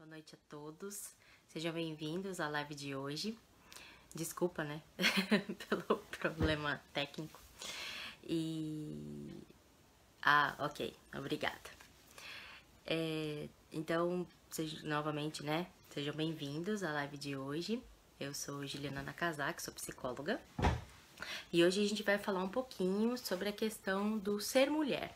noite a todos. Sejam bem-vindos à live de hoje. Desculpa, né, pelo problema técnico. Ok, obrigada. Então, novamente, né, sejam bem-vindos à live de hoje. Eu sou Juliana Nakazaki, sou psicóloga. E hoje a gente vai falar um pouquinho sobre a questão do ser mulher.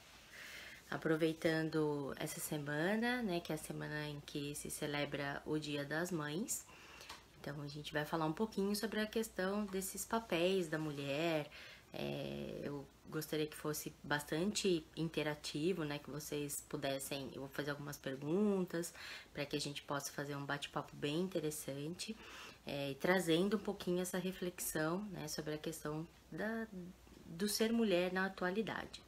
Aproveitando essa semana, né, que é a semana em que se celebra o Dia das Mães. Então, a gente vai falar um pouquinho sobre a questão desses papéis da mulher. Eu gostaria que fosse bastante interativo, né, que vocês pudessem... Eu vou fazer algumas perguntas para que a gente possa fazer um bate-papo bem interessante, trazendo um pouquinho essa reflexão, né, sobre a questão do ser mulher na atualidade.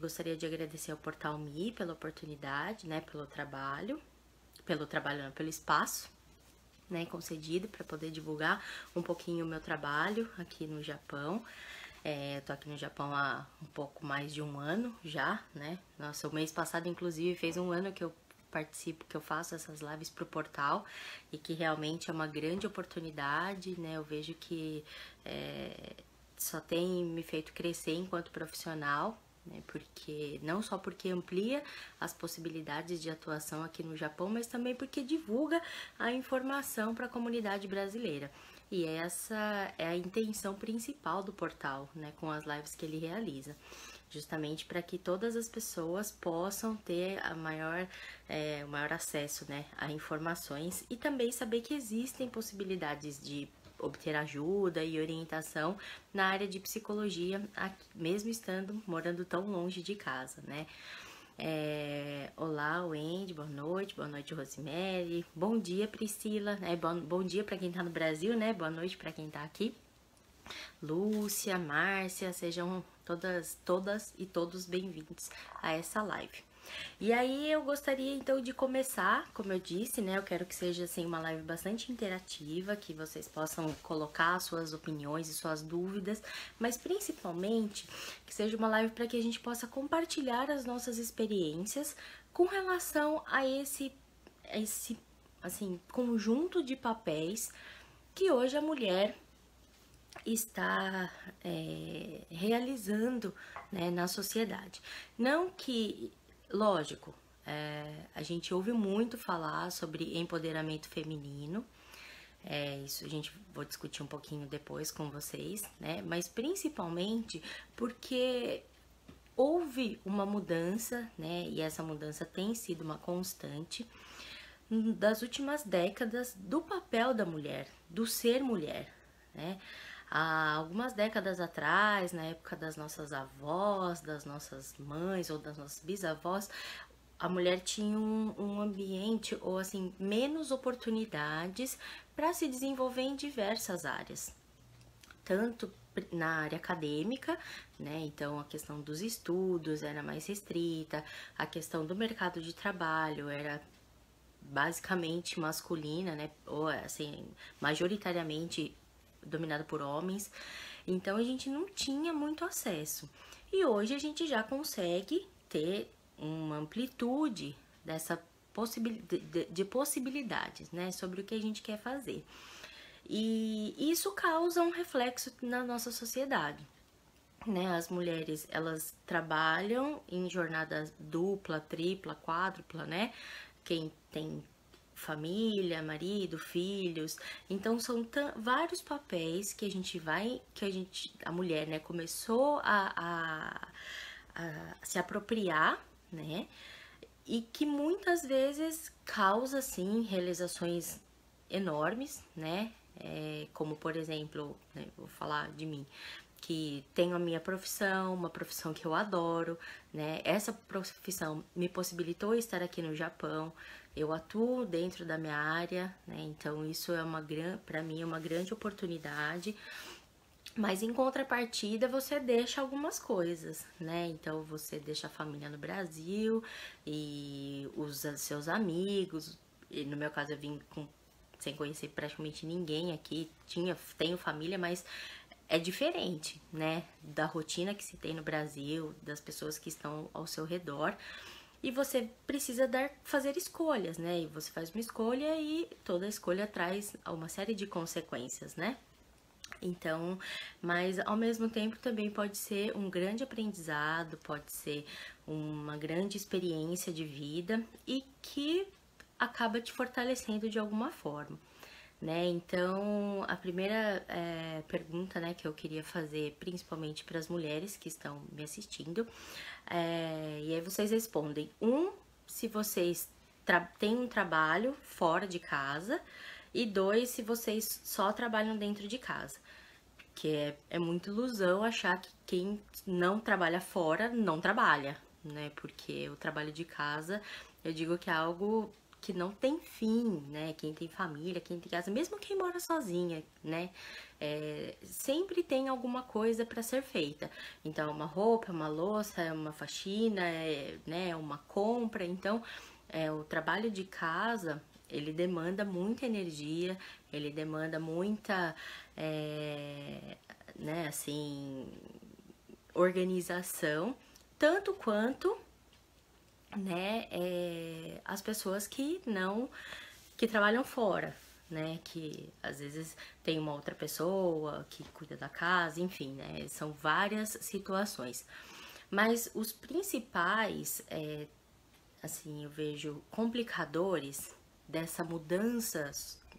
Gostaria de agradecer ao Portal Me pela oportunidade, né, pelo espaço, né, concedido para poder divulgar um pouquinho o meu trabalho aqui no Japão. Eu tô aqui no Japão há um pouco mais de um ano já, né? Nossa, o mês passado, inclusive, fez um ano que eu participo, que eu faço essas lives pro portal e que realmente é uma grande oportunidade, né? Eu vejo que só tem me feito crescer enquanto profissional, né, porque não só porque amplia as possibilidades de atuação aqui no Japão, mas também porque divulga a informação para a comunidade brasileira. E essa é a intenção principal do portal, né, com as lives que ele realiza, justamente para que todas as pessoas possam ter o maior acesso, né, a informações e também saber que existem possibilidades de obter ajuda e orientação na área de psicologia, mesmo morando tão longe de casa, né? Olá, Wendy, boa noite, Rosemary, bom dia, Priscila, bom dia para quem tá no Brasil, né? Boa noite para quem tá aqui. Lúcia, Márcia, sejam todas e todos bem-vindos a essa live. E aí eu gostaria então de começar, como eu disse, né, eu quero que seja assim uma live bastante interativa, que vocês possam colocar suas opiniões e suas dúvidas, mas principalmente que seja uma live para que a gente possa compartilhar as nossas experiências com relação a esse assim conjunto de papéis que hoje a mulher está realizando, né, na sociedade. Não que, lógico, a gente ouve muito falar sobre empoderamento feminino, isso a gente vou discutir um pouquinho depois com vocês, né, mas principalmente porque houve uma mudança, né, e essa mudança tem sido uma constante das últimas décadas do papel da mulher, do ser mulher, né. Há algumas décadas atrás, na época das nossas avós, das nossas mães ou das nossas bisavós, a mulher tinha um ambiente ou assim menos oportunidades para se desenvolver em diversas áreas, tanto na área acadêmica, né? Então a questão dos estudos era mais restrita, a questão do mercado de trabalho era basicamente masculina, né? Ou assim, majoritariamente dominada por homens, então a gente não tinha muito acesso. E hoje a gente já consegue ter uma amplitude dessa possibilidades, né, sobre o que a gente quer fazer. E isso causa um reflexo na nossa sociedade, né? As mulheres, elas trabalham em jornada dupla, tripla, quádrupla, né? Quem tem família, marido, filhos, então são vários papéis que a mulher, né, começou a se apropriar, né, e que muitas vezes causa, sim, realizações enormes, né, como por exemplo, né, vou falar de mim, que tenho a minha profissão, uma profissão que eu adoro, né? Essa profissão me possibilitou estar aqui no Japão, eu atuo dentro da minha área, né? Então isso é para mim é uma grande oportunidade. Mas em contrapartida você deixa algumas coisas, né? Então você deixa a família no Brasil e os seus amigos. E no meu caso eu vim sem conhecer praticamente ninguém aqui. Tenho família, mas é diferente, né, da rotina que se tem no Brasil, das pessoas que estão ao seu redor. e você precisa fazer escolhas, né? E você faz uma escolha e toda escolha traz uma série de consequências, né? Então, mas ao mesmo tempo também pode ser um grande aprendizado, pode ser uma grande experiência de vida e que acaba te fortalecendo de alguma forma, né? Então, a primeira pergunta, né, que eu queria fazer, principalmente para as mulheres que estão me assistindo, e aí vocês respondem: se vocês têm um trabalho fora de casa, e 2, se vocês só trabalham dentro de casa. Porque é muita ilusão achar que quem não trabalha fora não trabalha, né? Porque o trabalho de casa, eu digo que é algo que não tem fim, né? Quem tem família, quem tem casa, mesmo quem mora sozinha, né? Sempre tem alguma coisa para ser feita. Então, uma roupa, uma louça, uma faxina, né? Uma compra. Então, o trabalho de casa, ele demanda muita energia, ele demanda muita, né, assim, organização, tanto quanto, né, as pessoas que trabalham fora, né, que às vezes tem uma outra pessoa que cuida da casa, enfim, né, são várias situações. Mas os principais, assim, eu vejo complicadores dessa mudança,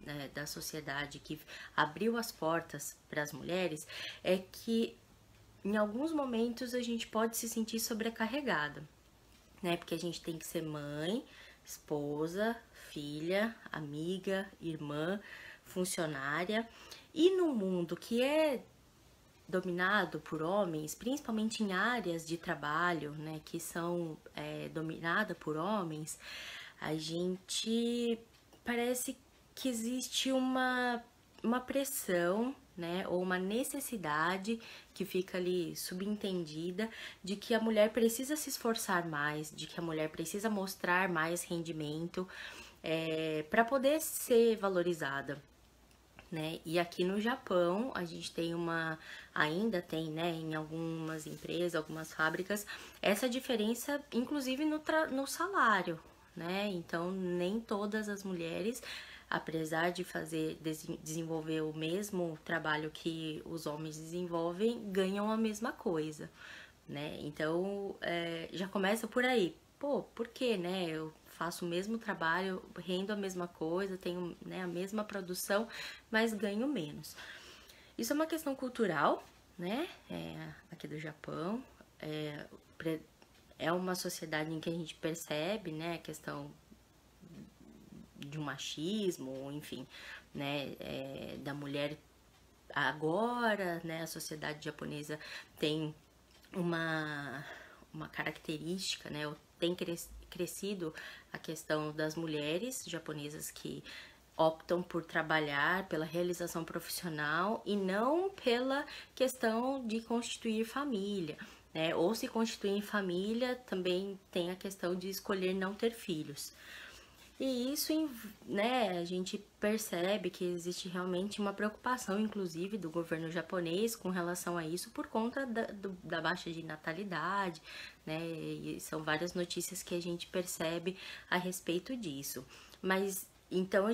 né, da sociedade que abriu as portas para as mulheres, é que em alguns momentos a gente pode se sentir sobrecarregada, né? Porque a gente tem que ser mãe, esposa, filha, amiga, irmã, funcionária. E num mundo que é dominado por homens, principalmente em áreas de trabalho, né, que são dominadas por homens, a gente parece que existe uma pressão, né, ou uma necessidade que fica ali subentendida de que a mulher precisa se esforçar mais, de que a mulher precisa mostrar mais rendimento para poder ser valorizada. Né? E aqui no Japão a gente tem ainda tem, né, em algumas empresas, algumas fábricas, essa diferença, inclusive no salário, né? Então nem todas as mulheres, apesar de desenvolver o mesmo trabalho que os homens desenvolvem, ganham a mesma coisa, né? Então já começa por aí. Pô, por que, né? Eu faço o mesmo trabalho, rendo a mesma coisa, tenho, né, a mesma produção, mas ganho menos. Isso é uma questão cultural, né? Aqui do Japão. É uma sociedade em que a gente percebe, né, a questão de um machismo, enfim, né, da mulher agora, né? A sociedade japonesa tem uma característica, né? Tem crescido a questão das mulheres japonesas que optam por trabalhar pela realização profissional e não pela questão de constituir família, né? Ou se constituir em família, também tem a questão de escolher não ter filhos. E isso, né, a gente percebe que existe realmente uma preocupação, inclusive, do governo japonês com relação a isso por conta da baixa de natalidade, né, e são várias notícias que a gente percebe a respeito disso. Mas, então,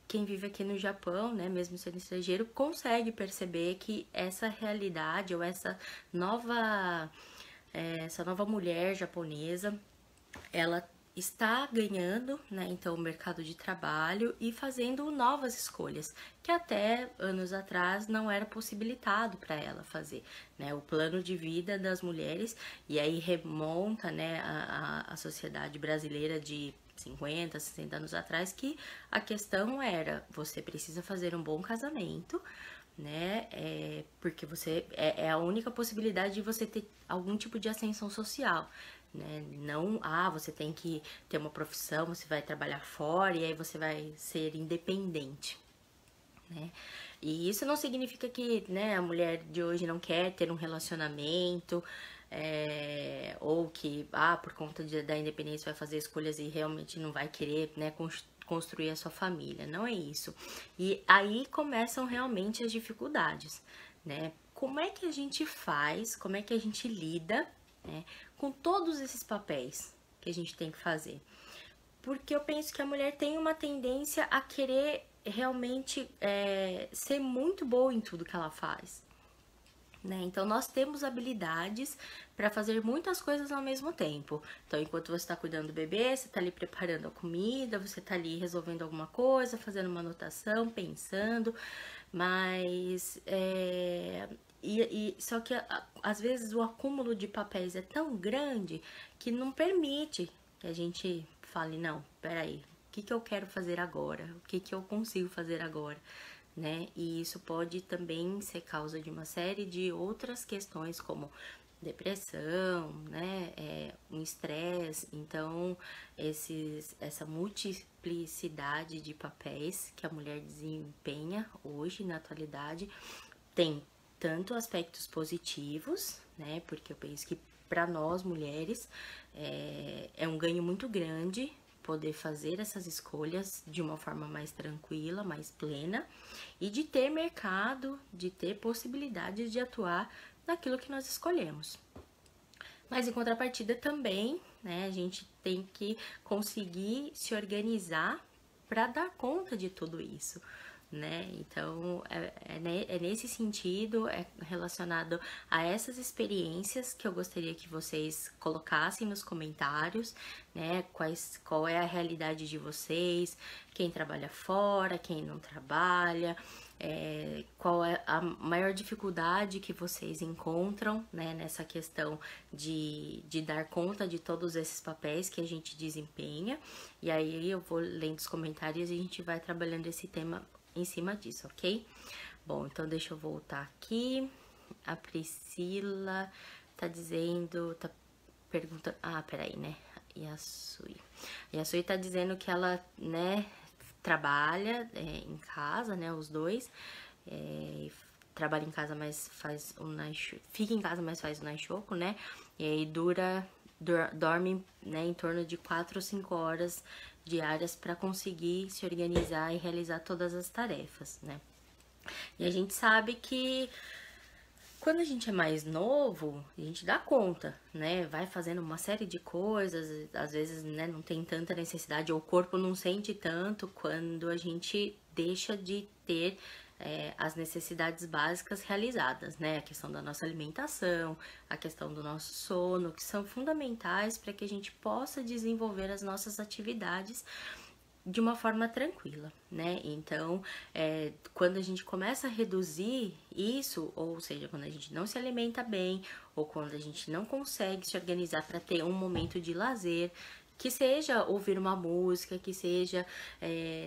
quem vive aqui no Japão, né, mesmo sendo estrangeiro, consegue perceber que essa realidade ou essa nova mulher japonesa, ela está ganhando, né, então, o mercado de trabalho e fazendo novas escolhas, que até anos atrás não era possibilitado para ela fazer, né, o plano de vida das mulheres, e aí remonta, né, a sociedade brasileira de 50, 60 anos atrás, que a questão era, você precisa fazer um bom casamento, né, porque você é a única possibilidade de você ter algum tipo de ascensão social, né? Não, você tem que ter uma profissão, você vai trabalhar fora e aí você vai ser independente, né? E isso não significa que, né, a mulher de hoje não quer ter um relacionamento, ou que, por conta da independência vai fazer escolhas e realmente não vai querer, né, construir a sua família. Não é isso. E aí começam realmente as dificuldades, né? Como é que a gente faz, como é que a gente lida, né, com todos esses papéis que a gente tem que fazer? Porque eu penso que a mulher tem uma tendência a querer realmente ser muito boa em tudo que ela faz, né? Então, nós temos habilidades para fazer muitas coisas ao mesmo tempo. Então, enquanto você está cuidando do bebê, você está ali preparando a comida, você está ali resolvendo alguma coisa, fazendo uma anotação, pensando, mas só que às vezes o acúmulo de papéis é tão grande que não permite que a gente fale, não, peraí, o que eu quero fazer agora? O que eu consigo fazer agora? Né? E isso pode também ser causa de uma série de outras questões, como depressão, né? Um estresse. Então, essa multiplicidade de papéis que a mulher desempenha hoje, na atualidade, tem tanto aspectos positivos, né? Porque eu penso que para nós mulheres é um ganho muito grande poder fazer essas escolhas de uma forma mais tranquila, mais plena, e de ter mercado, de ter possibilidades de atuar naquilo que nós escolhemos. Mas em contrapartida também, né, a gente tem que conseguir se organizar para dar conta de tudo isso, né? Então, é nesse sentido, é relacionado a essas experiências que eu gostaria que vocês colocassem nos comentários, né? Qual é a realidade de vocês, quem trabalha fora, quem não trabalha, qual é a maior dificuldade que vocês encontram, né, nessa questão de dar conta de todos esses papéis que a gente desempenha. E aí eu vou lendo os comentários e a gente vai trabalhando esse tema em cima disso, ok? Bom, então deixa eu voltar aqui. A Priscila tá dizendo, tá perguntando, peraí, né? Yasui tá dizendo que ela, né, trabalha em casa, né, os dois, trabalha em casa, mas faz fica em casa, mas faz o naishoku, né, e aí dorme, né, em torno de 4 ou 5 horas diárias para conseguir se organizar e realizar todas as tarefas, né. E a gente sabe que quando a gente é mais novo, a gente dá conta, né? Vai fazendo uma série de coisas, às vezes, né, não tem tanta necessidade, ou o corpo não sente tanto quando a gente deixa de ter as necessidades básicas realizadas, né? A questão da nossa alimentação, a questão do nosso sono, que são fundamentais para que a gente possa desenvolver as nossas atividades de uma forma tranquila, né? Então, quando a gente começa a reduzir isso, ou seja, quando a gente não se alimenta bem, ou quando a gente não consegue se organizar para ter um momento de lazer, que seja ouvir uma música, que seja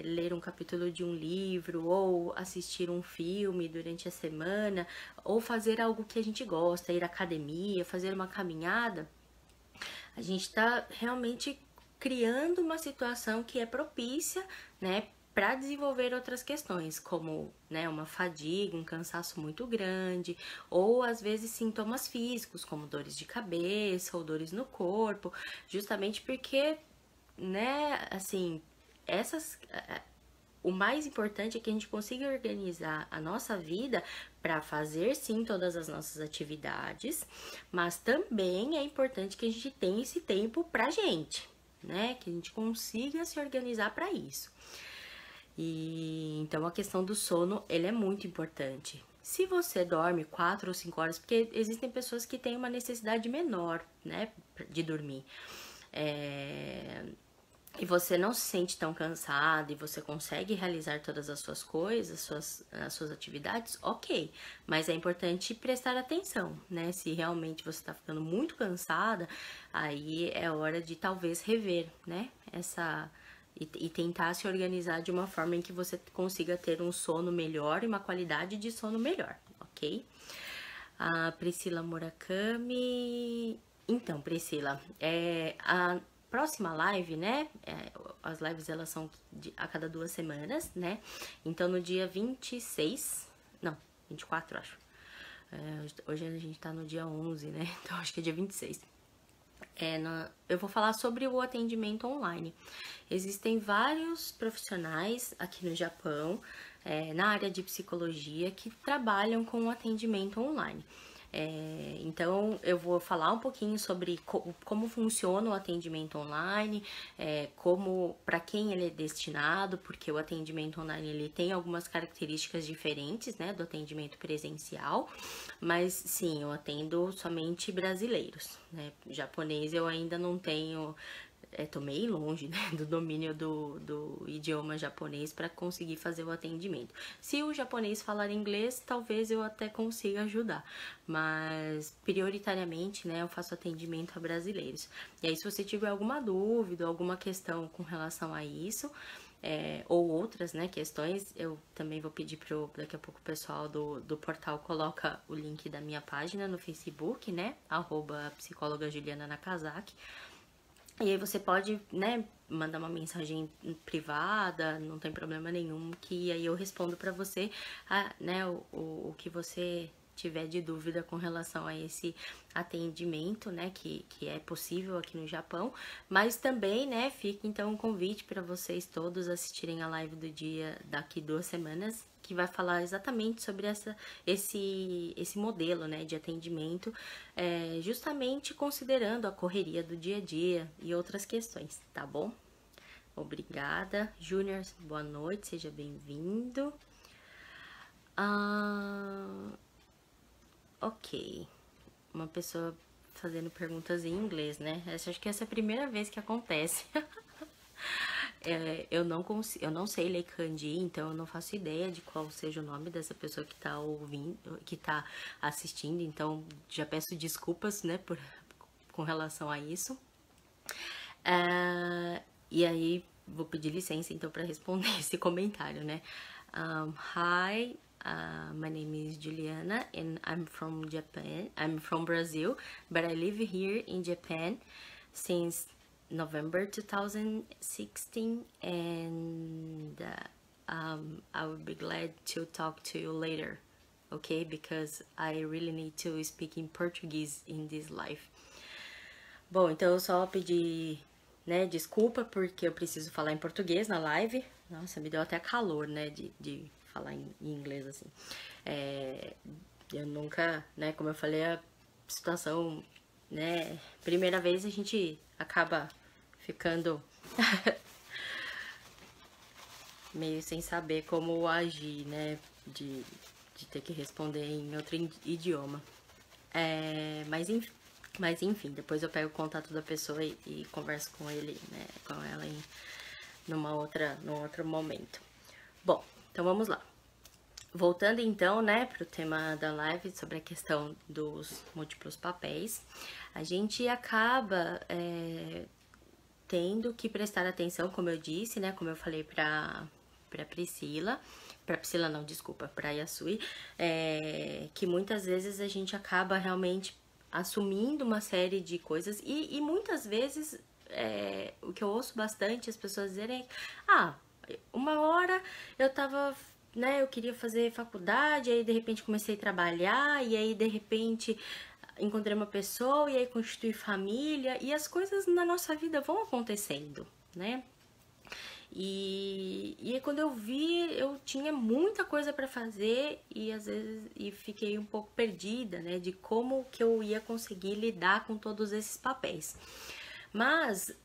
ler um capítulo de um livro, ou assistir um filme durante a semana, ou fazer algo que a gente gosta, ir à academia, fazer uma caminhada, a gente está realmente criando uma situação que é propícia, né, para desenvolver outras questões, como, né, uma fadiga, um cansaço muito grande, ou às vezes sintomas físicos, como dores de cabeça ou dores no corpo, justamente porque, né, assim, o mais importante é que a gente consiga organizar a nossa vida para fazer sim todas as nossas atividades, mas também é importante que a gente tenha esse tempo pra gente, né? Que a gente consiga se organizar para isso. E então a questão do sono, ele é muito importante. Se você dorme 4 ou 5 horas, porque existem pessoas que têm uma necessidade menor, né, de dormir. E você não se sente tão cansado e você consegue realizar todas as suas coisas, as suas atividades, ok. Mas é importante prestar atenção, né? Se realmente você tá ficando muito cansada, aí é hora de talvez rever, né? E tentar se organizar de uma forma em que você consiga ter um sono melhor e uma qualidade de sono melhor, ok? A Priscila Murakami... Então, Priscila, a próxima live, né, as lives elas são a cada 2 semanas, né, então no dia 26, não, 24 acho, hoje a gente tá no dia 11, né, então acho que é dia 26. Eu vou falar sobre o atendimento online. Existem vários profissionais aqui no Japão, na área de psicologia, que trabalham com o atendimento online. Então, eu vou falar um pouquinho sobre como funciona o atendimento online, como, para quem ele é destinado, porque o atendimento online ele tem algumas características diferentes, né, do atendimento presencial, mas sim, eu atendo somente brasileiros, né, japonês eu ainda não tenho. Tô meio longe, né, do domínio do idioma japonês para conseguir fazer o atendimento. Se o japonês falar inglês, talvez eu até consiga ajudar, mas prioritariamente, né, eu faço atendimento a brasileiros. E aí, se você tiver alguma dúvida, alguma questão com relação a isso, ou outras, né, questões, eu também vou pedir daqui a pouco o pessoal do portal coloca o link da minha página no Facebook, né, @psicóloga Juliana Nakazaki. E aí você pode, né, mandar uma mensagem privada, não tem problema nenhum, que aí eu respondo pra você, né, o que você tiver de dúvida com relação a esse atendimento, né, que é possível aqui no Japão, mas também, né, fica então um convite para vocês todos assistirem a live do dia daqui 2 semanas, que vai falar exatamente sobre esse modelo, né, de atendimento, justamente considerando a correria do dia a dia e outras questões, tá bom? Obrigada. Júnior, boa noite, seja bem-vindo. Ok, uma pessoa fazendo perguntas em inglês, né? Acho que essa é a primeira vez que acontece. Eu não sei ler kanji, então eu não faço ideia de qual seja o nome dessa pessoa que tá ouvindo, que tá assistindo, então já peço desculpas, né, com relação a isso. E aí, vou pedir licença então para responder esse comentário, né? Hi, my name is Juliana and I'm from Japan. I'm from Brazil, but I live here in Japan since November 2016, and I would be glad to talk to you later, okay? Because I really need to speak in Portuguese in this life. Bom, então eu só pedi, né, desculpa porque eu preciso falar em português na live. Nossa, me deu até calor, né, de falar em inglês assim. Eu nunca, né, como eu falei, a situação, né, primeira vez a gente acaba ficando meio sem saber como agir, né, de ter que responder em outro idioma. Mas enfim, depois eu pego o contato da pessoa e converso com ele, né, com ela num outro momento. Bom, então vamos lá. Voltando então, né, pro tema da live sobre a questão dos múltiplos papéis, a gente acaba tendo que prestar atenção, como eu disse, né, como eu falei pra Priscila, pra Yasui, que muitas vezes a gente acaba realmente assumindo uma série de coisas e muitas vezes o que eu ouço bastante as pessoas dizerem uma hora eu tava, né, eu queria fazer faculdade, aí de repente comecei a trabalhar e aí de repente encontrei uma pessoa e aí constitui família e as coisas na nossa vida vão acontecendo, né? E quando eu vi, eu tinha muita coisa para fazer e às vezes fiquei um pouco perdida, né, de como que eu ia conseguir lidar com todos esses papéis. Mas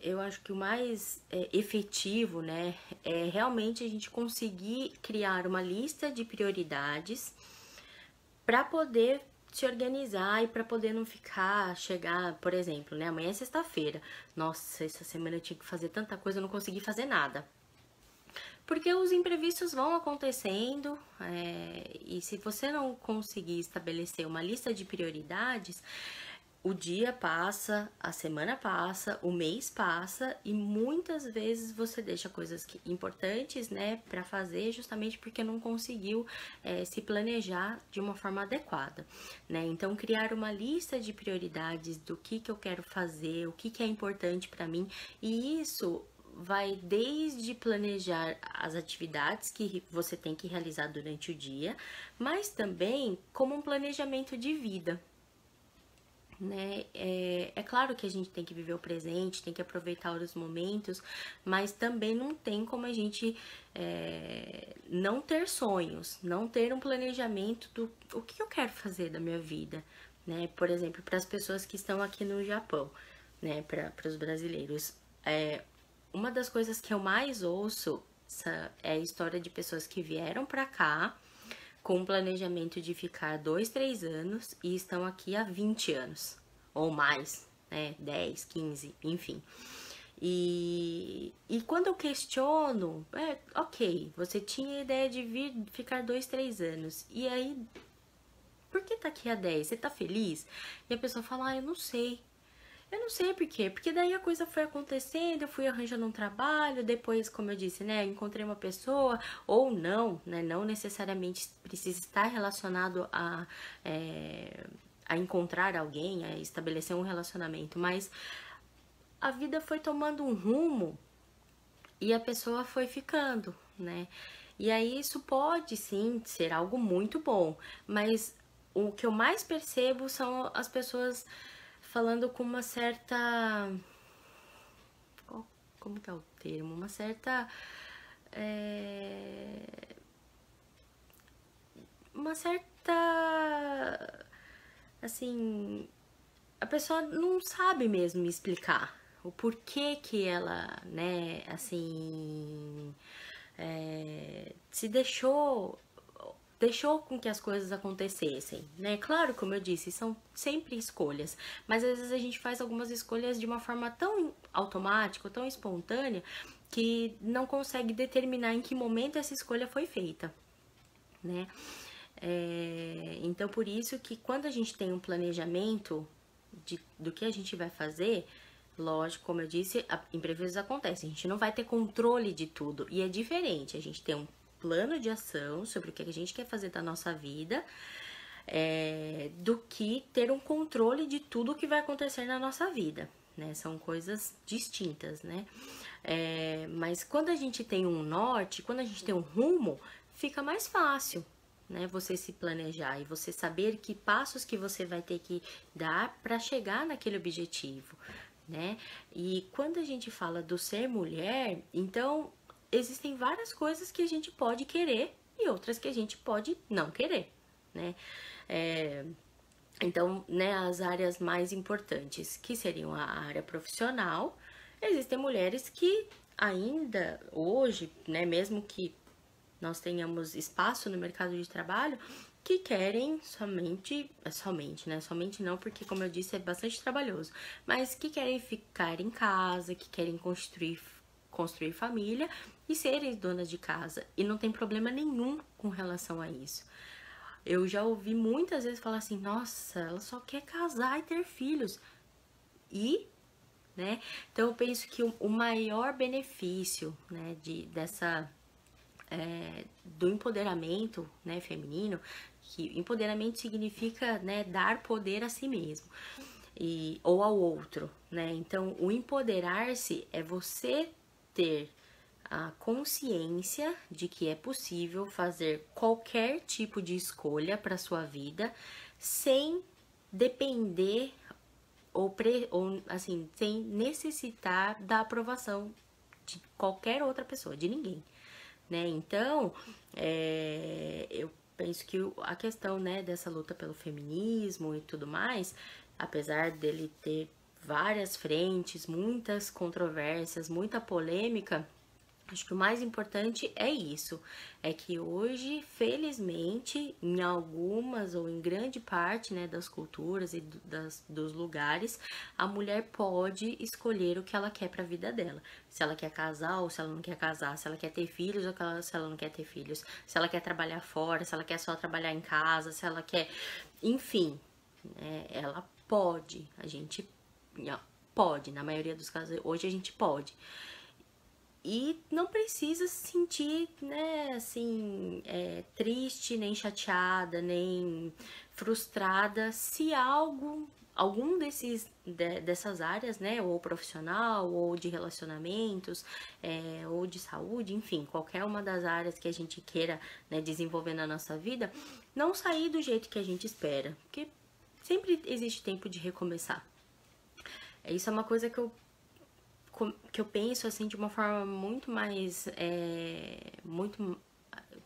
eu acho que o mais efetivo, né, é realmente a gente conseguir criar uma lista de prioridades para poder se organizar e para poder não chegar, por exemplo, né, amanhã é sexta-feira. Nossa, essa semana eu tinha que fazer tanta coisa, eu não consegui fazer nada. Porque os imprevistos vão acontecendo, e se você não conseguir estabelecer uma lista de prioridades, o dia passa, a semana passa, o mês passa e muitas vezes você deixa coisas importantes, né, para fazer justamente porque não conseguiu se planejar de uma forma adequada, né? Então, criar uma lista de prioridades do que eu quero fazer, o que é importante para mim, e isso vai desde planejar as atividades que você tem que realizar durante o dia, mas também como um planejamento de vida. né? É claro que a gente tem que viver o presente, tem que aproveitar os momentos, mas também não tem como a gente não ter sonhos, não ter um planejamento do o que eu quero fazer da minha vida, né? Por exemplo, para as pessoas que estão aqui no Japão, né? Para os brasileiros, uma das coisas que eu mais ouço é a história de pessoas que vieram para cá com o planejamento de ficar 2, 3 anos e estão aqui há 20 anos ou mais, né? 10, 15, enfim. E quando eu questiono, ok, você tinha a ideia de vir ficar 2, 3 anos, e aí, por que tá aqui há 10? Você tá feliz? E a pessoa fala, eu não sei. Eu não sei por quê, porque daí a coisa foi acontecendo, eu fui arranjando um trabalho, depois, como eu disse, né, encontrei uma pessoa, ou não, né, não necessariamente precisa estar relacionado a encontrar alguém, a estabelecer um relacionamento, mas a vida foi tomando um rumo e a pessoa foi ficando, né? E aí isso pode sim ser algo muito bom, mas o que eu mais percebo são as pessoas falando com uma certa. Como que é o termo? Uma certa. Uma certa. Assim. A pessoa não sabe mesmo me explicar o porquê que ela, né, assim. Se deixou com que as coisas acontecessem, né? Claro, como eu disse, são sempre escolhas, mas às vezes a gente faz algumas escolhas de uma forma tão automática, tão espontânea, que não consegue determinar em que momento essa escolha foi feita, né? Então, por isso que quando a gente tem um planejamento do que a gente vai fazer, lógico, como eu disse, imprevistos acontecem, a gente não vai ter controle de tudo, e é diferente, a gente tem um plano de ação sobre o que a gente quer fazer da nossa vida, do que ter um controle de tudo que vai acontecer na nossa vida, né? São coisas distintas, né? Mas quando a gente tem um norte, quando a gente tem um rumo, fica mais fácil, né? Você se planejar e você saber que passos que você vai ter que dar para chegar naquele objetivo, né? E quando a gente fala do ser mulher, então existem várias coisas que a gente pode querer e outras que a gente pode não querer, né? Então, né, as áreas mais importantes, que seriam a área profissional, existem mulheres que ainda hoje, né, mesmo que nós tenhamos espaço no mercado de trabalho, que querem somente, né? Somente não, porque como eu disse, é bastante trabalhoso, mas que querem ficar em casa, que querem construir família e serem donas de casa. E não tem problema nenhum com relação a isso. Eu já ouvi muitas vezes falar assim, nossa, ela só quer casar e ter filhos. E, né? Então eu penso que o maior benefício, né, do empoderamento, né, feminino, que empoderamento significa, né, dar poder a si mesmo ou ao outro, né? Então, o empoderar-se é você ter a consciência de que é possível fazer qualquer tipo de escolha para sua vida sem depender ou assim, sem necessitar da aprovação de qualquer outra pessoa, de ninguém, né? Então, eu penso que a questão, né, dessa luta pelo feminismo e tudo mais, apesar dele ter várias frentes, muitas controvérsias, muita polêmica, acho que o mais importante é isso, é que hoje, felizmente, em algumas ou em grande parte, né, das culturas e dos lugares, a mulher pode escolher o que ela quer para a vida dela. Se ela quer casar ou se ela não quer casar, se ela quer ter filhos ou se ela não quer ter filhos, se ela quer trabalhar fora, se ela quer só trabalhar em casa, se ela quer... Enfim, né, ela pode, a gente pode, na maioria dos casos, hoje a gente pode. E não precisa se sentir, né, assim, triste, nem chateada, nem frustrada se algum dessas áreas, né, ou profissional, ou de relacionamentos, ou de saúde, enfim, qualquer uma das áreas que a gente queira, né, desenvolver na nossa vida, não sair do jeito que a gente espera. Porque sempre existe tempo de recomeçar. Isso é uma coisa que eu penso assim de uma forma muito mais,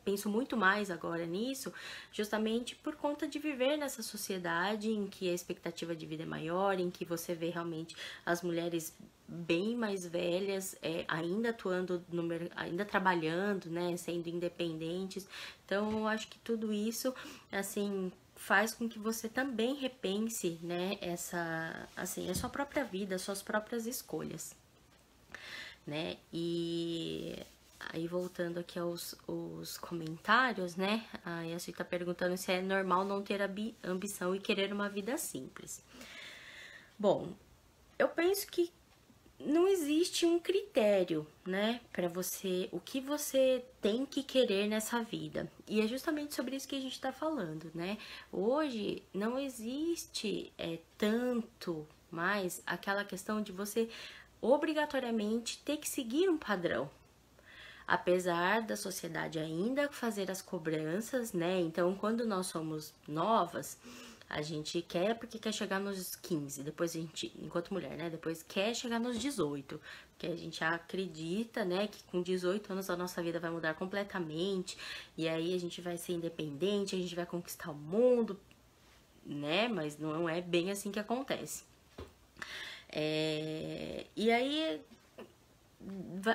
penso muito mais agora nisso, justamente por conta de viver nessa sociedade em que a expectativa de vida é maior, em que você vê realmente as mulheres bem mais velhas, ainda atuando ainda trabalhando, né, sendo independentes. Então eu acho que tudo isso, assim, faz com que você também repense, né, a sua própria vida, as suas próprias escolhas, né? E aí, voltando aqui os comentários, né? A Yassi tá perguntando se é normal não ter ambição e querer uma vida simples. Bom, eu penso que não existe um critério, né, para você, o que você tem que querer nessa vida. E é justamente sobre isso que a gente tá falando, né? Hoje não existe tanto mais aquela questão de você obrigatoriamente ter que seguir um padrão. Apesar da sociedade ainda fazer as cobranças, né? Então, quando nós somos novas, a gente quer porque quer chegar nos 15, depois a gente, enquanto mulher, né? Depois quer chegar nos 18, porque a gente acredita, né, que com 18 anos a nossa vida vai mudar completamente, e aí a gente vai ser independente, a gente vai conquistar o mundo, né? Mas não é bem assim que acontece. E aí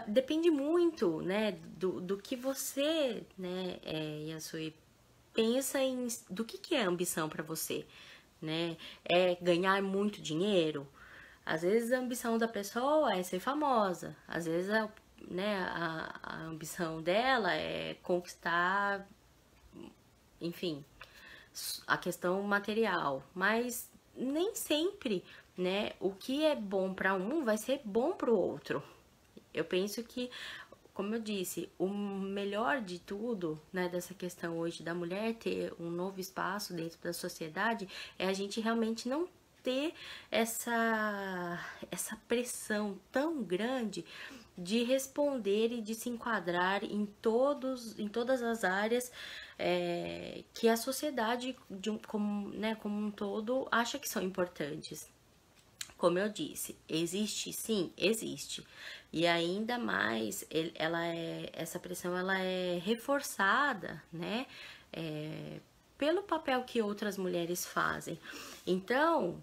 depende muito, né, do que você, né, Yasui, pensa do que é ambição para você, né? É ganhar muito dinheiro? Às vezes a ambição da pessoa é ser famosa, às vezes né, a ambição dela é conquistar, enfim, a questão material, mas nem sempre, né, o que é bom para um vai ser bom para o outro. Eu penso que, como eu disse, o melhor de tudo, né, dessa questão hoje da mulher ter um novo espaço dentro da sociedade é a gente realmente não ter essa pressão tão grande de responder e de se enquadrar em todas as áreas que a sociedade como um todo acha que são importantes. Como eu disse, existe sim, existe. E ainda mais, essa pressão ela é reforçada, né? Pelo papel que outras mulheres fazem. Então,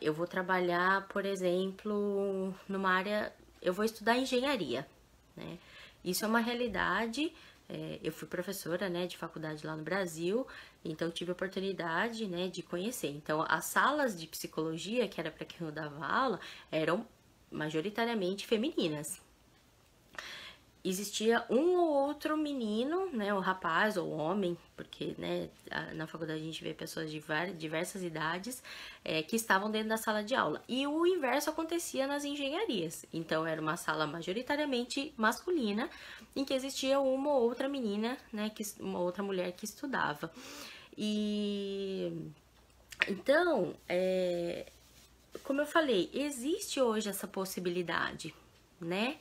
eu vou trabalhar, por exemplo, numa área, eu vou estudar engenharia, né? Isso é uma realidade. Eu fui professora, né, de faculdade lá no Brasil, então tive a oportunidade, né, de conhecer. Então, as salas de psicologia, que era para quem eu dava aula, eram majoritariamente femininas. Existia um ou outro menino, né, o rapaz ou homem, porque, né, na faculdade a gente vê pessoas de diversas idades que estavam dentro da sala de aula. E o inverso acontecia nas engenharias. Então, era uma sala majoritariamente masculina, em que existia uma ou outra menina, né, uma outra mulher que estudava. E então, como eu falei, existe hoje essa possibilidade, né,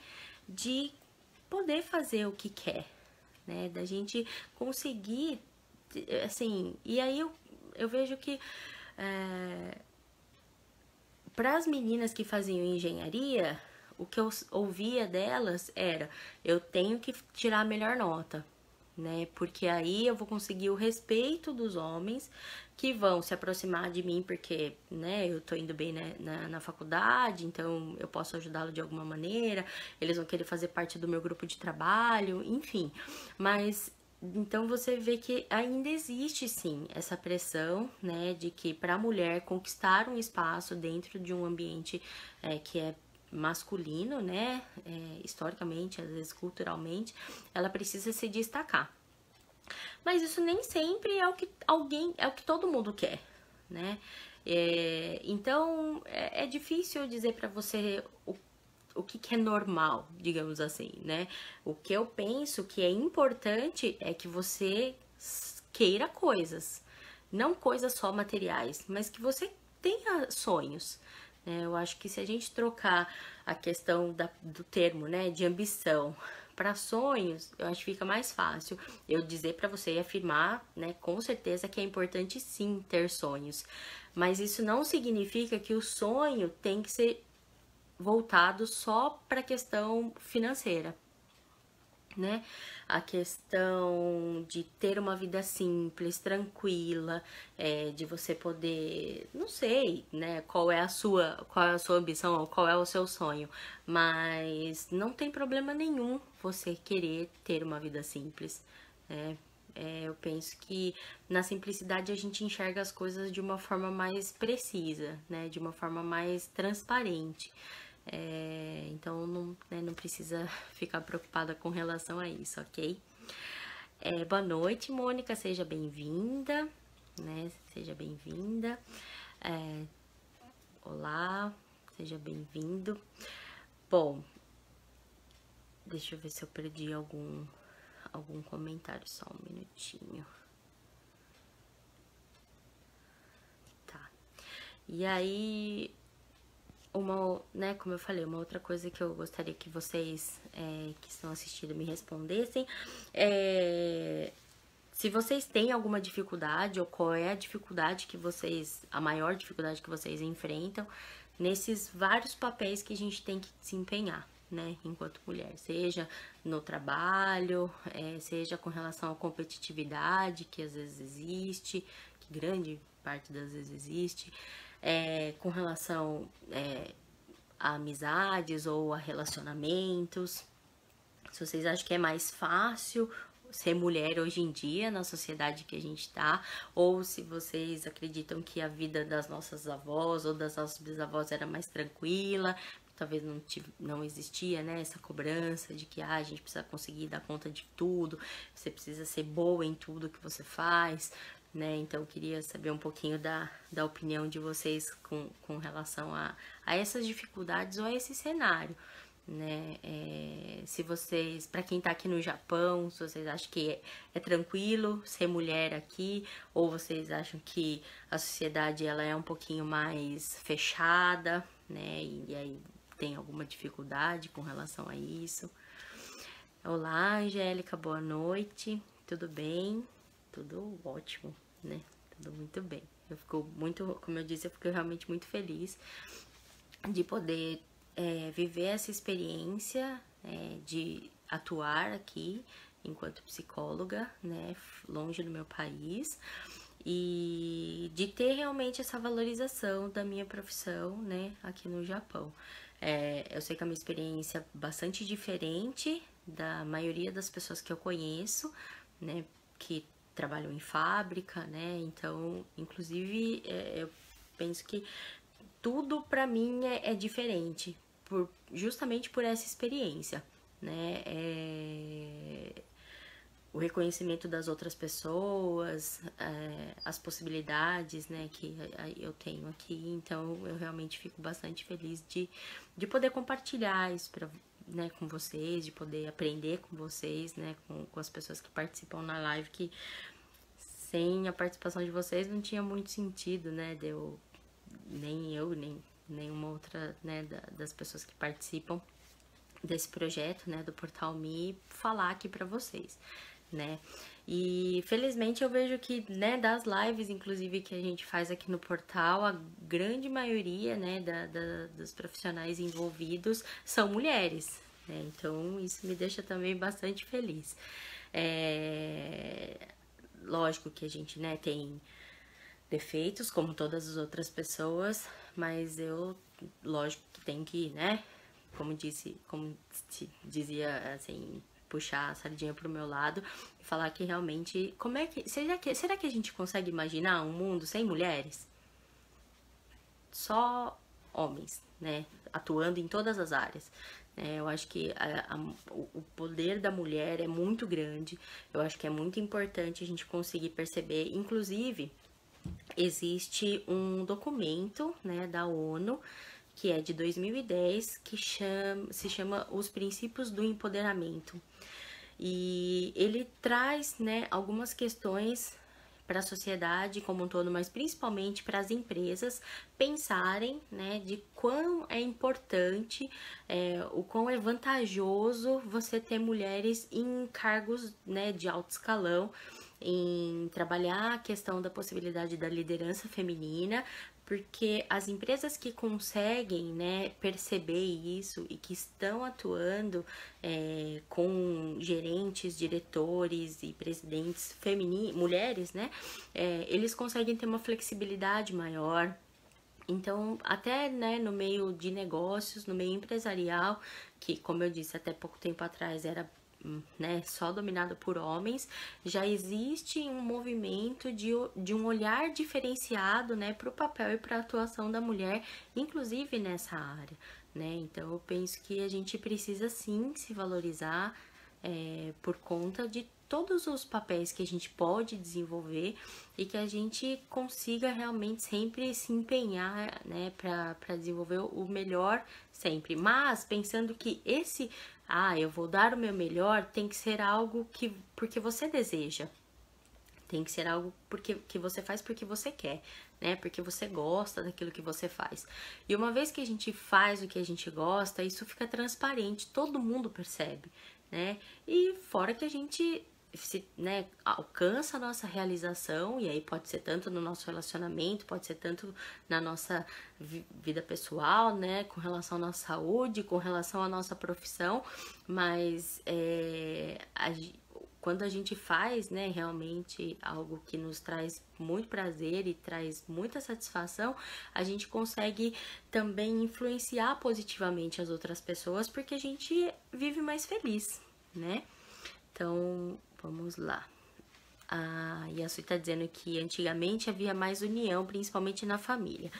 de poder fazer o que quer, né, da gente conseguir, assim, e aí eu vejo que para as meninas que faziam engenharia, o que eu ouvia delas era: eu tenho que tirar a melhor nota, né? Porque aí eu vou conseguir o respeito dos homens que vão se aproximar de mim porque, né, eu tô indo bem, né, na faculdade, então eu posso ajudá-lo de alguma maneira, eles vão querer fazer parte do meu grupo de trabalho, enfim. Mas então você vê que ainda existe sim essa pressão, né, de que para a mulher conquistar um espaço dentro de um ambiente que é masculino, né, historicamente, às vezes culturalmente, ela precisa se destacar. Mas isso nem sempre é o que todo mundo quer, né? Então é difícil dizer para você o que é normal, digamos assim, né? O que eu penso que é importante é que você queira coisas, não coisas só materiais, mas que você tenha sonhos. Eu acho que se a gente trocar a questão do termo, né, de ambição Para sonhos, eu acho que fica mais fácil eu dizer para você e afirmar, né, com certeza que é importante sim ter sonhos. Mas isso não significa que o sonho tem que ser voltado só para a questão financeira, né? A questão de ter uma vida simples, tranquila, de você poder, não sei, né, qual é a sua ambição, ou qual é o seu sonho, mas não tem problema nenhum você querer ter uma vida simples, né? Eu penso que na simplicidade a gente enxerga as coisas de uma forma mais precisa, né? De uma forma mais transparente. Então não, né, não precisa ficar preocupada com relação a isso, ok? Boa noite, Mônica, seja bem-vinda, né? Seja bem-vinda. Olá, seja bem-vindo. Bom, deixa eu ver se eu perdi algum comentário, só um minutinho. Tá. E aí, né, como eu falei, uma outra coisa que eu gostaria que vocês que estão assistindo me respondessem se vocês têm alguma dificuldade ou qual é a dificuldade que a maior dificuldade que vocês enfrentam nesses vários papéis que a gente tem que desempenhar, né, enquanto mulher, seja no trabalho, seja com relação à competitividade que às vezes existe, que grande parte das vezes existe, com relação a amizades ou a relacionamentos. Se vocês acham que é mais fácil ser mulher hoje em dia na sociedade que a gente tá, ou se vocês acreditam que a vida das nossas avós ou das nossas bisavós era mais tranquila, talvez não existia, né, essa cobrança de que a gente precisa conseguir dar conta de tudo, você precisa ser boa em tudo que você faz, né? Então eu queria saber um pouquinho da opinião de vocês com relação a essas dificuldades ou a esse cenário, né? Se vocês, para quem tá aqui no Japão, se vocês acham que é tranquilo ser mulher aqui, ou vocês acham que a sociedade ela é um pouquinho mais fechada, né? E aí tem alguma dificuldade com relação a isso. Olá, Angélica, boa noite, tudo bem? Tudo ótimo, né? Tudo muito bem. Eu fico muito, como eu disse, eu fico realmente muito feliz de poder viver essa experiência de atuar aqui enquanto psicóloga, né? Longe do meu país. E de ter realmente essa valorização da minha profissão, né? Aqui no Japão. Eu sei que é uma experiência bastante diferente da maioria das pessoas que eu conheço, né? Que trabalham em fábrica, né? Então, inclusive, eu penso que tudo pra mim é diferente, justamente por essa experiência, né? O reconhecimento das outras pessoas, as possibilidades, né, que eu tenho aqui. Então, eu realmente fico bastante feliz de poder compartilhar isso né, com vocês, de poder aprender com vocês, né, com as pessoas que participam na live, que sem a participação de vocês não tinha muito sentido, né, nem eu, nem nenhuma outra, né, das pessoas que participam desse projeto, né, do Portal Me, falar aqui pra vocês, né. E felizmente eu vejo que, né, das lives, inclusive, que a gente faz aqui no portal, a grande maioria, né, dos profissionais envolvidos são mulheres, né, então isso me deixa também bastante feliz. Lógico que a gente, né, tem defeitos, como todas as outras pessoas, mas lógico que tem que, né, como se dizia, assim, puxar a sardinha pro meu lado e falar que realmente, será que a gente consegue imaginar um mundo sem mulheres? Só homens, né, atuando em todas as áreas. Eu acho que o poder da mulher é muito grande, eu acho que é muito importante a gente conseguir perceber, inclusive, existe um documento, né, da ONU, que é de 2010, que se chama Os Princípios do Empoderamento. E ele traz, né, algumas questões para a sociedade como um todo, mas principalmente para as empresas pensarem, né, de quão é importante, o quão é vantajoso você ter mulheres em cargos, né, de alto escalão, em trabalhar a questão da possibilidade da liderança feminina, porque as empresas que conseguem, né, perceber isso e que estão atuando com gerentes, diretores e presidentes mulheres, né, eles conseguem ter uma flexibilidade maior. Então, até, né, no meio de negócios, no meio empresarial, que, como eu disse, até pouco tempo atrás era, né, só dominado por homens, já existe um movimento de um olhar diferenciado, né, para o papel e para a atuação da mulher, inclusive nessa área, né? Então, eu penso que a gente precisa sim se valorizar por conta de todos os papéis que a gente pode desenvolver e que a gente consiga realmente sempre se empenhar, né, para desenvolver o melhor sempre. Mas pensando que eu vou dar o meu melhor, tem que ser algo que porque você deseja. Tem que ser algo que você faz porque você quer, né? Porque você gosta daquilo que você faz. E uma vez que a gente faz o que a gente gosta, isso fica transparente, todo mundo percebe, né? E fora que a gente né, alcança a nossa realização, e aí pode ser tanto no nosso relacionamento, pode ser tanto na nossa vida pessoal, né, com relação à nossa saúde, com relação à nossa profissão, mas quando a gente faz, né, realmente algo que nos traz muito prazer e traz muita satisfação, a gente consegue também influenciar positivamente as outras pessoas, porque a gente vive mais feliz, né? Então, vamos lá. A Yasu está dizendo que antigamente havia mais união, principalmente na família.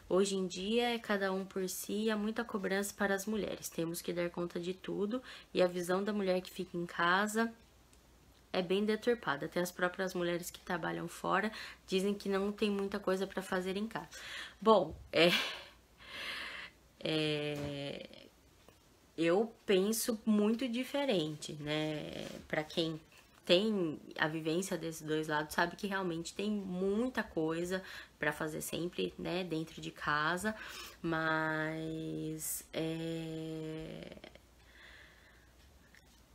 Hoje em dia é cada um por si e há muita cobrança para as mulheres. Temos que dar conta de tudo e a visão da mulher que fica em casa é bem deturpada. Até as próprias mulheres que trabalham fora dizem que não tem muita coisa para fazer em casa. Bom, eu penso muito diferente, né? Para quem tem a vivência desses dois lados, sabe que realmente tem muita coisa para fazer sempre, né, dentro de casa, mas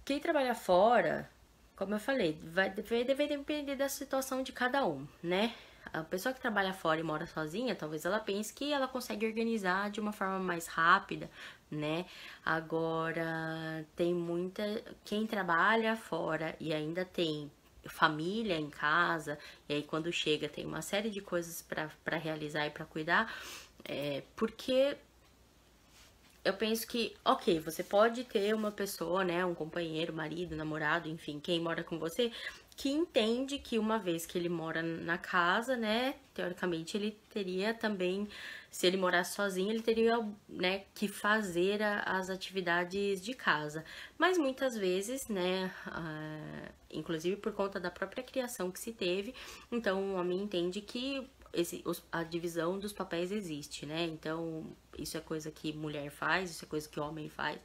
quem trabalha fora, como eu falei, vai depender da situação de cada um, né? A pessoa que trabalha fora e mora sozinha, talvez ela pense que ela consegue organizar de uma forma mais rápida, né? Agora, tem quem trabalha fora e ainda tem família em casa, e aí quando chega tem uma série de coisas para realizar e para cuidar, porque eu penso que, ok, você pode ter uma pessoa, né, um companheiro, marido, namorado, enfim, quem mora com você, que entende que uma vez que ele mora na casa, né, teoricamente ele teria também, se ele morasse sozinho, ele teria, né, que fazer as atividades de casa. Mas muitas vezes, né, inclusive por conta da própria criação que se teve, então o homem entende que a divisão dos papéis existe, né? Então, isso é coisa que mulher faz, isso é coisa que homem faz.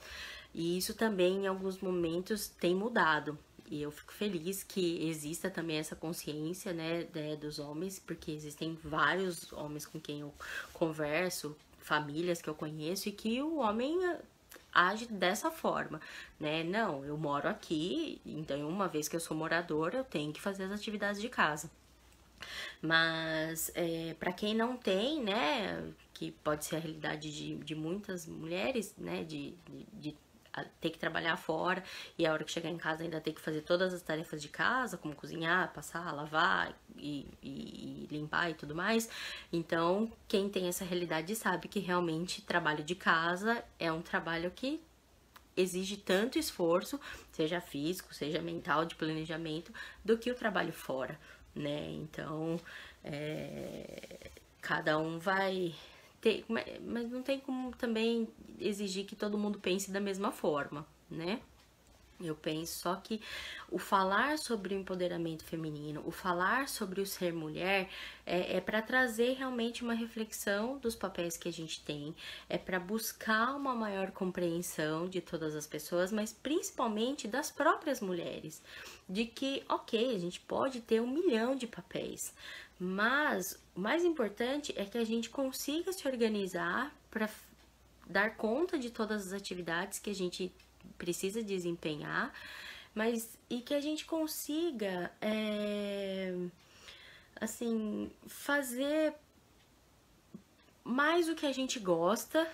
E isso também, em alguns momentos, tem mudado. E eu fico feliz que exista também essa consciência, né, dos homens, porque existem vários homens com quem eu converso, famílias que eu conheço, e que o homem age dessa forma, né? Não, eu moro aqui, então uma vez que eu sou moradora, eu tenho que fazer as atividades de casa. Mas para quem não tem, né, que pode ser a realidade de muitas mulheres, né, de ter que trabalhar fora e a hora que chegar em casa ainda ter que fazer todas as tarefas de casa, como cozinhar, passar, lavar e limpar e tudo mais. Então, quem tem essa realidade sabe que realmente trabalho de casa é um trabalho que exige tanto esforço, seja físico, seja mental, de planejamento, do que o trabalho fora, né? Então, cada um vai ter, mas não tem como também exigir que todo mundo pense da mesma forma, né? Eu penso só que o falar sobre o empoderamento feminino, o falar sobre o ser mulher, é para trazer realmente uma reflexão dos papéis que a gente tem, é para buscar uma maior compreensão de todas as pessoas, mas principalmente das próprias mulheres, de que, ok, a gente pode ter 1 milhão de papéis, mas o mais importante é que a gente consiga se organizar para dar conta de todas as atividades que a gente precisa desempenhar, mas e que a gente consiga assim fazer mais o que a gente gosta,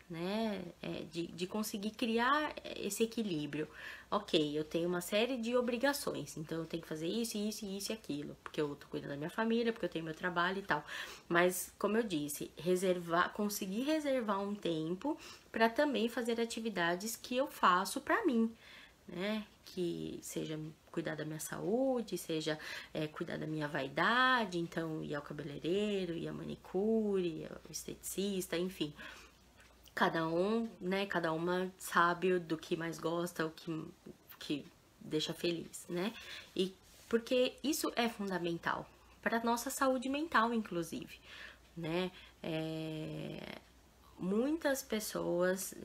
né? De conseguir criar esse equilíbrio. Ok, eu tenho uma série de obrigações, então eu tenho que fazer isso, isso, isso e aquilo, porque eu tô cuidando da minha família, porque eu tenho meu trabalho e tal. Mas, como eu disse, conseguir reservar um tempo para também fazer atividades que eu faço para mim, né? Que seja cuidar da minha saúde, seja cuidar da minha vaidade, então ir ao cabeleireiro, ir à manicure, ir ao esteticista, enfim. Cada um, né? Cada uma sabe do que mais gosta, que deixa feliz, né? E porque isso é fundamental para nossa saúde mental, inclusive, né? Muitas pessoas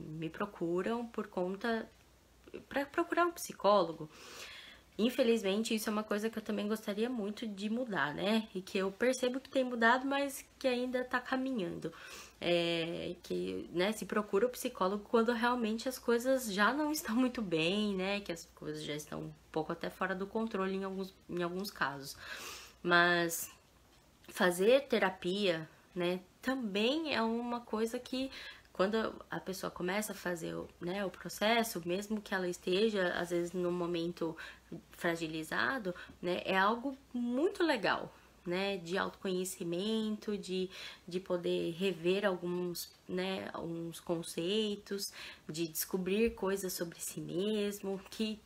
me procuram por conta para procurar um psicólogo. Infelizmente, isso é uma coisa que eu também gostaria muito de mudar, né? E que eu percebo que tem mudado, mas que ainda tá caminhando. Que, né, se procura o psicólogo quando realmente as coisas já não estão muito bem, né? Que as coisas já estão um pouco até fora do controle em alguns casos. Mas fazer terapia, né, também é uma coisa que quando a pessoa começa a fazer, né, o processo, mesmo que ela esteja às vezes num momento fragilizado, né, é algo muito legal, né, de autoconhecimento, de poder rever alguns conceitos, de descobrir coisas sobre si mesmo, que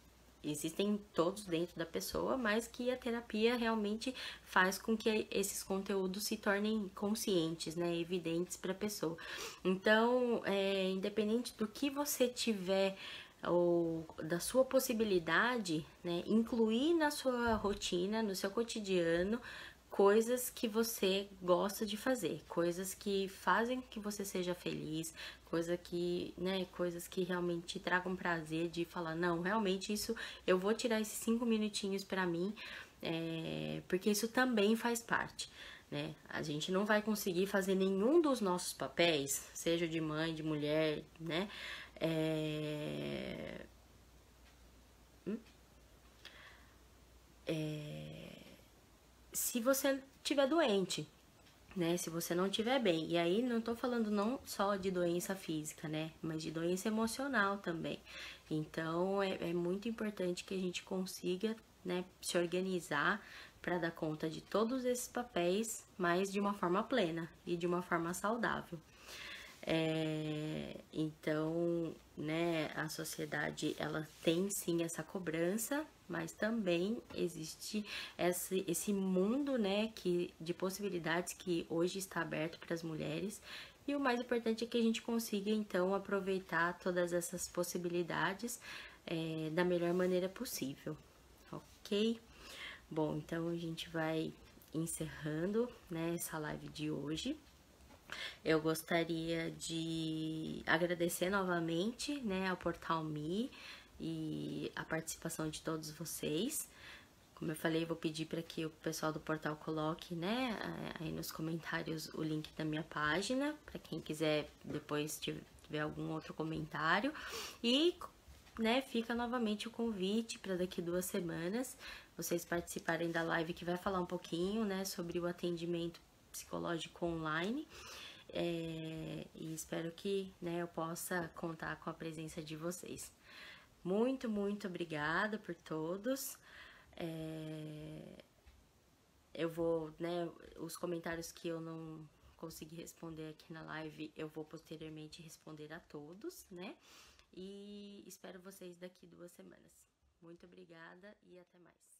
existem todos dentro da pessoa, mas que a terapia realmente faz com que esses conteúdos se tornem conscientes, né, evidentes para a pessoa. Então, independente do que você tiver ou da sua possibilidade, né, incluir na sua rotina, no seu cotidiano, coisas que você gosta de fazer, coisas que fazem que você seja feliz, coisas que realmente te tragam prazer de falar, não, realmente isso eu vou tirar esses 5 minutinhos para mim, porque isso também faz parte. Né? A gente não vai conseguir fazer nenhum dos nossos papéis, seja de mãe, de mulher, né? Se você estiver doente, né? Se você não estiver bem. E aí não tô falando não só de doença física, né? Mas de doença emocional também. Então é muito importante que a gente consiga, né, se organizar para dar conta de todos esses papéis, mas de uma forma plena e de uma forma saudável. Então, né, a sociedade ela tem sim essa cobrança, mas também existe esse mundo, né, de possibilidades que hoje está aberto para as mulheres. E o mais importante é que a gente consiga então aproveitar todas essas possibilidades da melhor maneira possível, ok? Bom, então a gente vai encerrando, né, essa live de hoje. Eu gostaria de agradecer novamente, né, ao Portal Me e a participação de todos vocês. Como eu falei, vou pedir para que o pessoal do portal coloque, né, aí nos comentários o link da minha página, para quem quiser depois tiver algum outro comentário. E, né, fica novamente o convite para daqui 2 semanas vocês participarem da live que vai falar um pouquinho, né, sobre o atendimento psicológico online. E espero que, né, eu possa contar com a presença de vocês. Muito, muito obrigada por todos. Eu vou, né, os comentários que eu não consegui responder aqui na live, eu vou posteriormente responder a todos, né? E espero vocês daqui 2 semanas. Muito obrigada e até mais.